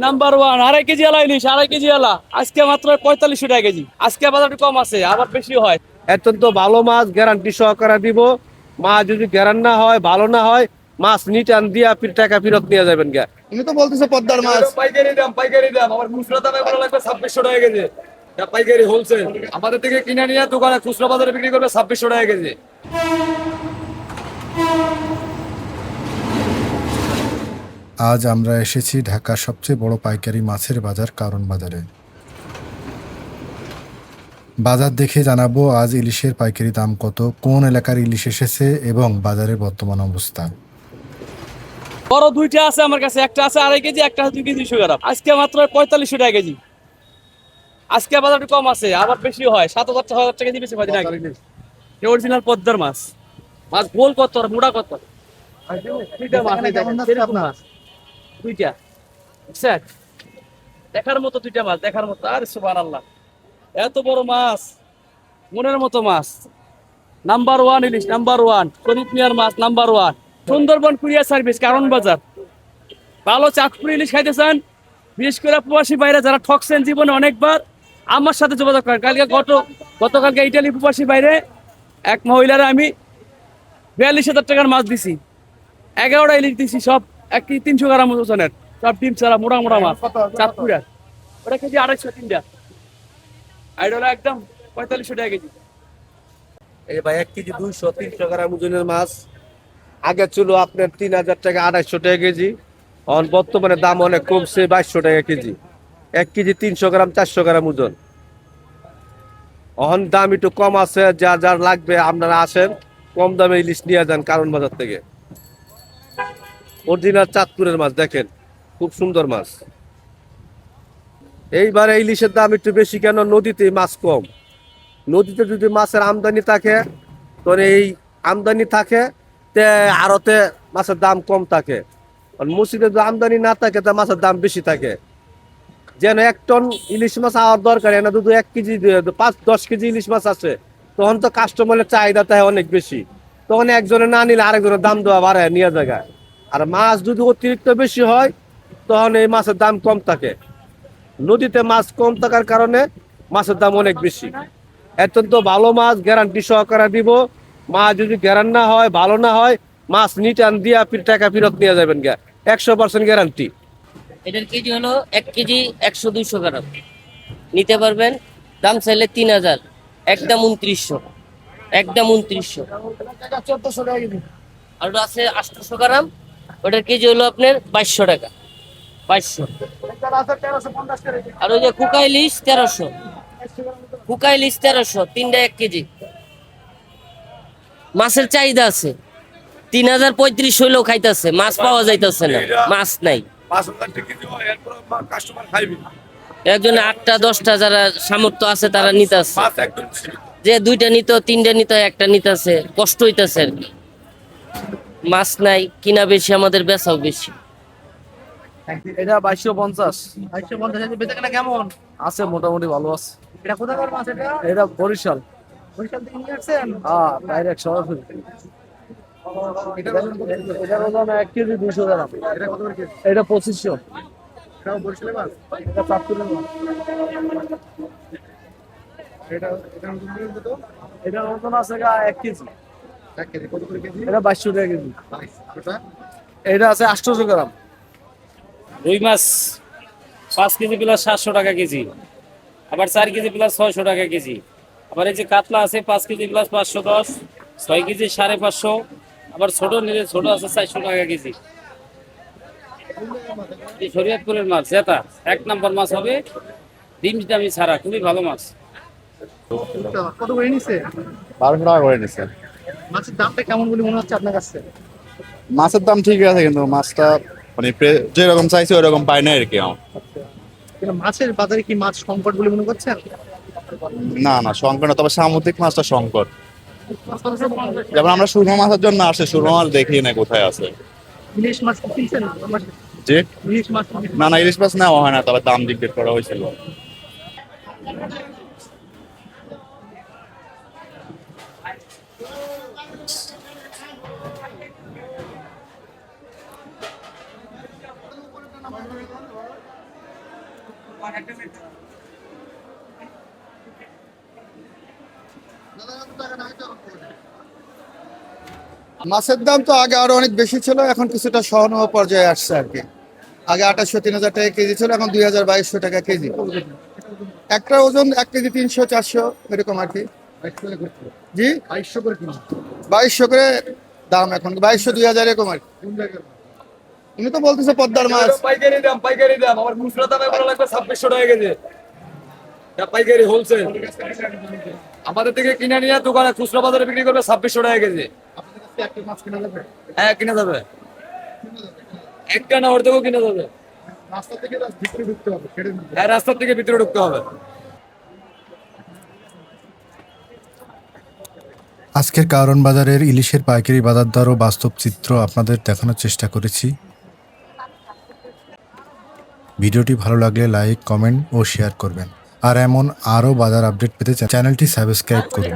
Number one 2.5 KG আলা ইলিশ, 2.5 KG আলা আজকে মাত্র 4500 টাকা কেজি। আজকে বাজারটা কম আছে, আবার বেশি হয়। অত্যন্ত ভালো মাছ, গ্যারান্টি সহকারে দিব। মাছ যদি গ্যারান্টি না হয়, ভালো না হয়, মাছ রিটার্ন দিয়ে আপনি টাকা ফেরত নিয়ে যাবেন গা। তুমি তো বলতেছো পদ্মার মাছ। পাইকারি দাম আমার খুচরা দামে ভালো লাগবে 2600 টাকা কেজি। এটা পাইকারি হোলসেল, আমাদের থেকে কিনে নিয়ে দোকানে খুচরা বাজারে বিক্রি করবে 2600 টাকা কেজি। আজ আমরা এসেছি ঢাকার সবচেয়ে বড় পাইকারি মাছের বাজার কারণ বাজারে। বাজার দেখে জানাবো আজ ইলিশের পাইকারি দাম কত, কোন এলাকার ইলিশ এসেছে এবং বাজারের বর্তমান অবস্থা। বড় দুইটা আছে আমার কাছে, একটা আছে 2.5 কেজি, একটা আছে 2 কেজি 200 গ্রাম। আজকে মাত্র 4500 টাকা কেজি। আজকে বাজারটা কম আছে, আবার বেশি হয়। 7,000 টাকা দিয়ে বেশি পাই না। অরিজিনাল পদ্মার মাছ। মাছ গোল কত আর মোটা কত। দুইটা মাছ এই দেখেন, এরকম মাছ দুইটা। বুঝছেন? দেখার মতো দুইটা মাছ, দেখার মতো। আরে সুবহানাল্লাহ, এত বড় মাছ, মনের মতো মাছ। নাম্বার ওয়ান ইলিশ, নাম্বার ওয়ান শরীফ মিয়ার মাছ, number one. Sundarban courier service, কারণ বাজার। ভালো চাঁদপুরি ইলিশ খাইতে চান, বিশেষ করে প্রবাসী বাইরে যারা ঠকছেন জীবনে অনেকবার, আমার সাথে যোগাযোগ করেন। গতকালকে ইটালি প্রবাসী বাইরে এক মহিলারা আমি 42,000 টাকার মাছ দিছি, 11টা ইলিশ দিছি, সব 300 গ্রাম ওজনের, সব ডিম ছাড়া মোটা মোটা মাছ চাঁদপুরা। ওটা কেজি 250 তিনটা, আর এটা হলো একদম 4500 টাকা কেজি। এই ভাই 1 কেজি 200-300 গ্রাম ওজনের মাছ। আগে ছিল আপনার 3000 টাকা, 250 টাকা কেজি। এখন বর্তমানে দাম অনেক কমছে, 2200 টাকা কেজি। 1 কেজি 300 গ্রাম, 400 গ্রাম ওজন। এখন দাম একটু কম আছে, যার যার লাগবে আপনারা আসেন, কম দামে ইলিশ নিয়ে যান কারণ বাজার থেকে। অরিজিনাল চাঁদপুরের মাছ, দেখেন খুব সুন্দর মাছ। এইবারে ইলিশের দাম একটু বেশি কেন? নদীতে মাছ কম। নদীতে যদি মাছের আমদানি থাকে, তাহলে এই আমদানি থাকে তে আড়তে মাছের দাম কম থাকে। আর মসজিদে যদি আমদানি না থাকে তা মাছের দাম বেশি থাকে। যেন 1 টন ইলিশ মাছ আওয়ার দরকার, না দুধ 1 কেজি 5-10 কেজি ইলিশ মাছ আছে, তখন তো কাস্টমারের চাহিদা থাকে অনেক বেশি। তখন একজনে না নিলে আরেকজনের দাম দেওয়া বাড়ায় নিয়ে যায়। আর মাছ যদি অতিরিক্ত বেশি হয়, তখন এই মাছের দাম কম থাকে। নদীতে মাছ কম থাকার কারণে মাছের দাম অনেক বেশি। অত্যন্ত ভালো মাছ, গ্যারান্টি সহকারে দিব। মাছ যদি গ্যারান্টি না হয়, ভালো না হয়, মাছ রিটার্ন দিয়ে আপনি টাকা ফেরত নিয়ে যাবেন গা। 100% গ্যারান্টি। এটার কেজি হলো 1 কেজি 100-200 গ্রাম নিতে পারবেন। দাম চাইলে 3000, একদম 2900, একদম 2900। আর ওটা আছে 800 গ্রাম, ওটার কেজি হলো আপনার 2200 টাকা, 2200। আর ওই যে কুকা ইলিশ 1300, কুকা ইলিশ 1300, তিনটা 1 কেজি। মাছের চাহিদা আছে, 3035 হইলেও খাইতেছে, মাছ পাওয়া যাইতেছে না, মাছ নাই। একজনে 8টা-10টা যারা সামর্থ্য আছে তারা নিতেছে, যে 2টা নিত, 3টা নিত, একটা নিতেছে, কষ্ট হইতেছে আর কি। মাছ নাই, কিনা বেশি, আমাদের বেচাও বেশি। এটা 2250। 250 বেচাকেনা কেমন? আছে মোটামুটি ভালো আছে। এটা কোথাকার মাছ এটা? এটা বরিশাল। বরিশাল থেকে নিয়ে আসছেন? হ্যাঁ, ডাইরেক্ট সরাসরি। এটার ওজন কত? এটার ওজন 1 কেজি 200 গ্রাম। এটা কত করে কেজি? এটা 2500। এটাও বরিশালের মাছ? এটা চাঁদপুরের মাছ। এটার ওজন কত? এটার ওজন আছে 1 কেজি। 1 কেজি কত করে কেজি? এটা 2200 টাকা কেজি। ওটা? এটা আছে 800 গ্রাম। রুই মাছ 5 কেজি প্লাস 700 টাকা কেজি, আবার 4 কেজি প্লাস 600 টাকা কেজি। আবার এই যে কাতলা আছে 5 কেজি প্লাস 510, 6 কেজি 550, আবার ছোট নিলে ছোট আছে 400 টাকা কেজি। এই শরীয়তপুরের মাছ জেতা 1 নম্বর মাছ হবে, ডিম দামি ছাড়া, খুবই ভালো মাছ। কত করে নিছে? 1200 টাকা করে নিচ্ছে। মাছের দামটা কেমন বলে মনে হচ্ছে আপনার কাছে? মাছের দাম ঠিক আছে, কিন্তু মাছটা মানে যেরকম চাইছে ওইরকম পাই না আর কি। কিন্তু মাছের বাজারে কি মাছ সংকট বলে মনে করছেন? না না, সংকট না, তবে সামুদ্রিক মাছটা সংকট। যেমন আমরা সুরমা মাছের জন্য আসে, সুরমা মাছ দেখি না কোথায় আছে। ইলিশ মাছ কিনছেন? যে ইলিশ মাছ না না, ইলিশ মাছ নেওয়া হয় না, তবে দাম জিজ্ঞেস করা হয়েছিল। মাছের দাম তো আগে আরো অনেক বেশি ছিল, এখন কিছুটা সহনীয় পর্যায়ে আসছে আর কি। আগে 2800-3000 টাকা কেজি ছিল, এখন 2000-2200 টাকা কেজি। একটা ওজন 1 কেজি 300-400 এরকম আর কি। জি 2200 করে দাম এখন, 2200-2000 এরকম আর কি। উনি তো বলতেছে পদ্মার মাছ। পাইকারি দাম আমার খুচরা দামে বলা লাগবে 2600 টাকা কেজি। এটা পাইকারি হোলসেল। আমাদের থেকে কিনে নিয়ে দোকানে খুচরা বাজারে বিক্রি করবে 2600 টাকা কেজি। হ্যাঁ কিনা যাবে, একটা না অর্ধেকও কিনা যাবে। হ্যাঁ রাস্তার থেকে ভিতরে ঢুকতে হবে। আজকের কারণ বাজারের ইলিশের পাইকারি বাজার দর ও বাস্তব চিত্র আপনাদের দেখানোর চেষ্টা করেছি। ভিডিওটি ভালো লাগলে লাইক, কমেন্ট ও শেয়ার করবেন। আর এমন আরও বাজার আপডেট পেতে চ্যানেলটি সাবস্ক্রাইব করুন।